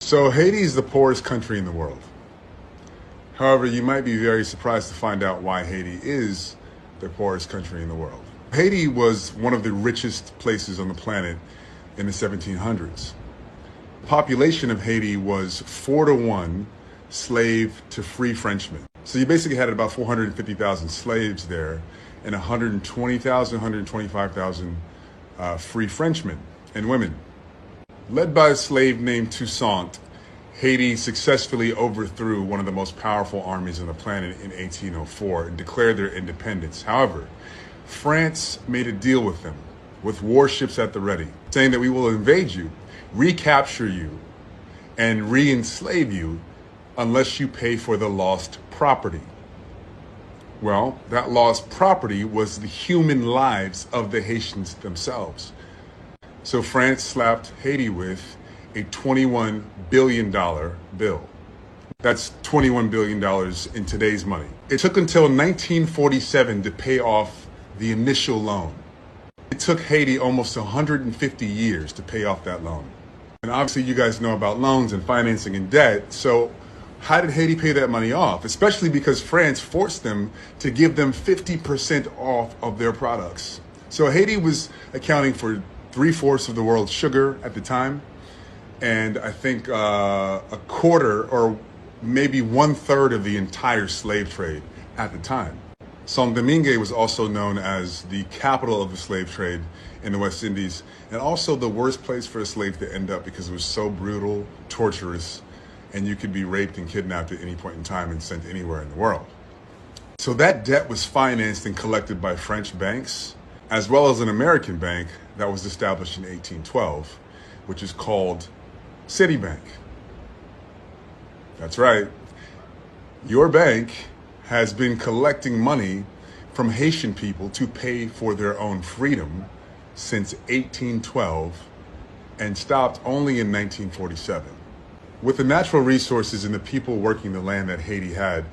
So Haiti is the poorest country in the world. However, you might be very surprised to find out why Haiti is the poorest country in the world. Haiti was one of the richest places on the planet in the 1700s. The population of Haiti was 4-to-1 slave to free Frenchmen. So you basically had about 450,000 slaves there and 120,000, 125,000 free Frenchmen and women. Led by a slave named Toussaint, Haiti successfully overthrew one of the most powerful armies on the planet in 1804 and declared their independence. However, France made a deal with them, with warships at the ready, saying that we will invade you, recapture you, and re-enslave you unless you pay for the lost property. Well, that lost property was the human lives of the Haitians themselves. So France slapped Haiti with a $21 billion bill. That's $21 billion in today's money. It took until 1947 to pay off the initial loan. It took Haiti almost 150 years to pay off that loan. And obviously you guys know about loans and financing and debt. So how did Haiti pay that money off? Especially because France forced them to give them 50% off of their products. So Haiti was accounting for 3/4 of the world's sugar at the time. And I think a quarter or maybe 1/3 of the entire slave trade at the time. Saint-Domingue was also known as the capital of the slave trade in the West Indies, and also the worst place for a slave to end up because it was so brutal, torturous, and you could be raped and kidnapped at any point in time and sent anywhere in the world. So that debt was financed and collected by French banks, as well as an American bank that was established in 1812, which is called Citibank. That's right. Your bank has been collecting money from Haitian people to pay for their own freedom since 1812 and stopped only in 1947. With the natural resources and the people working the land that Haiti had,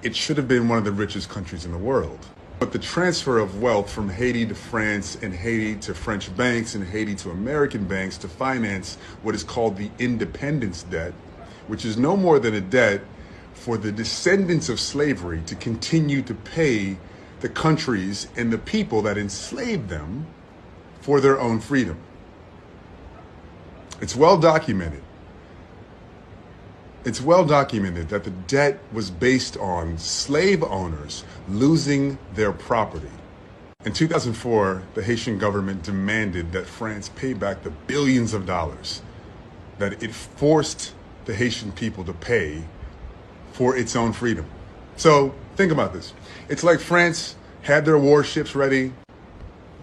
it should have been one of the richest countries in the world. But the transfer of wealth from Haiti to France and Haiti to French banks and Haiti to American banks to finance what is called the independence debt, which is no more than a debt for the descendants of slavery to continue to pay the countries and the people that enslaved them for their own freedom. It's well documented. It's well documented that the debt was based on slave owners losing their property. In 2004, the Haitian government demanded that France pay back the billions of dollars that it forced the Haitian people to pay for its own freedom. So think about this. It's like France had their warships ready,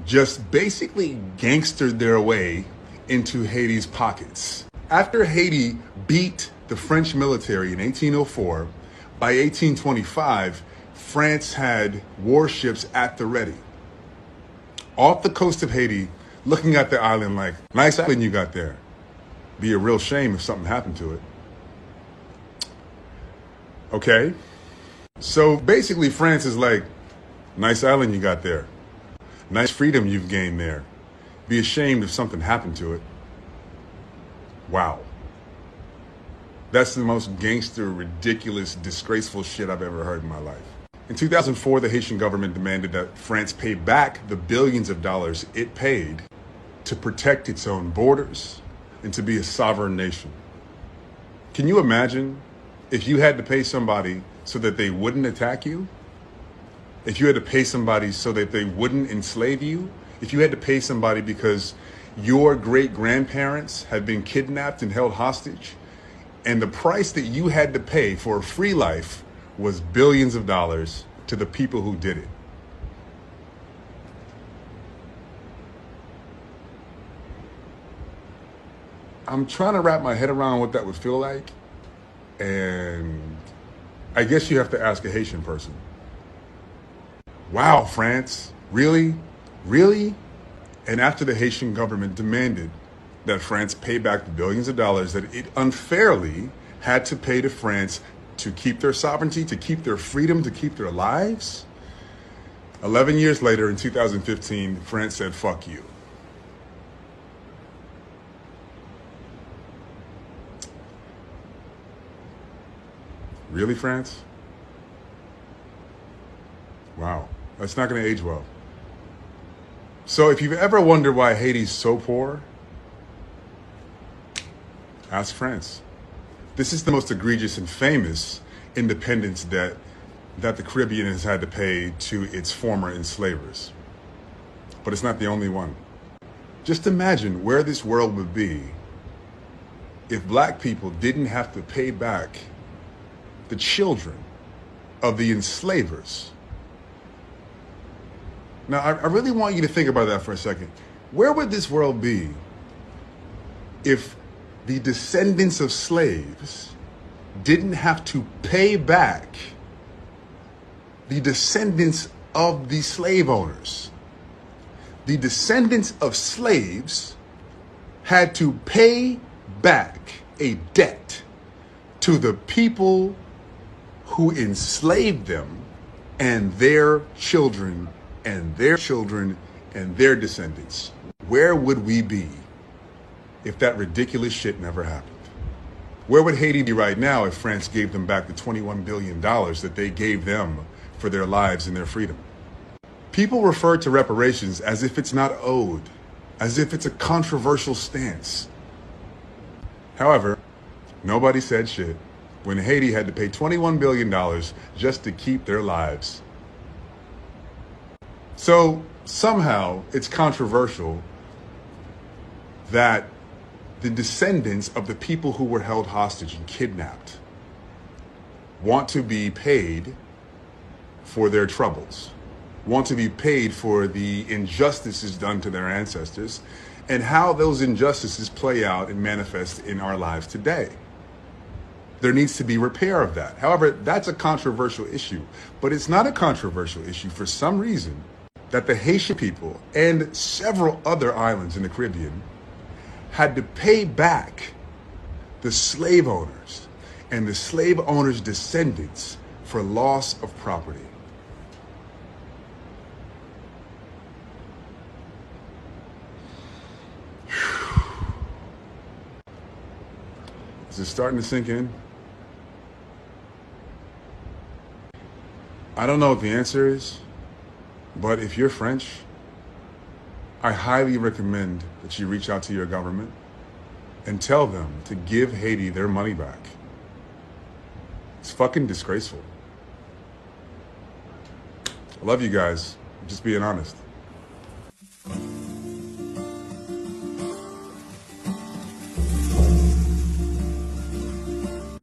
just basically gangstered their way into Haiti's pockets. After Haiti beat the French military in 1804, by 1825, France had warships at the ready, off the coast of Haiti, looking at the island like, nice island you got there. Be a real shame if something happened to it. Okay? So basically France is like, nice island you got there. Nice freedom you've gained there. Be ashamed if something happened to it. Wow. That's the most gangster, ridiculous, disgraceful shit I've ever heard in my life. In 2004, the Haitian government demanded that France pay back the billions of dollars it paid to protect its own borders and to be a sovereign nation. Can you imagine if you had to pay somebody so that they wouldn't attack you? If you had to pay somebody so that they wouldn't enslave you? If you had to pay somebody because your great-grandparents had been kidnapped and held hostage, and the price that you had to pay for a free life was billions of dollars to the people who did it. I'm trying to wrap my head around what that would feel like, and I guess you have to ask a Haitian person. Wow, France, really? Really? And after the Haitian government demanded that France pay back the billions of dollars that it unfairly had to pay to France to keep their sovereignty, to keep their freedom, to keep their lives, 11 years later, in 2015, France said, fuck you. Really, France? Wow, that's not going to age well. So if you've ever wondered why Haiti's so poor, ask France. This is the most egregious and famous independence debt that the Caribbean has had to pay to its former enslavers. But it's not the only one. Just imagine where this world would be if black people didn't have to pay back the children of the enslavers. Now, I really want you to think about that for a second. Where would this world be if the descendants of slaves didn't have to pay back the descendants of the slave owners? The descendants of slaves had to pay back a debt to the people who enslaved them and their children and their children and their descendants. Where would we be if that ridiculous shit never happened? Where would Haiti be right now if France gave them back the $21 billion that they gave them for their lives and their freedom? People refer to reparations as if it's not owed, as if it's a controversial stance. However, nobody said shit when Haiti had to pay $21 billion just to keep their lives. So somehow it's controversial that the descendants of the people who were held hostage and kidnapped want to be paid for their troubles, want to be paid for the injustices done to their ancestors, and how those injustices play out and manifest in our lives today. There needs to be repair of that. However, that's a controversial issue, but it's not a controversial issue for some reason that the Haitian people and several other islands in the Caribbean had to pay back the slave owners and the slave owners' descendants for loss of property. Is it starting to sink in? I don't know what the answer is, but if you're French, I highly recommend that you reach out to your government and tell them to give Haiti their money back. It's fucking disgraceful. I love you guys. I'm just being honest.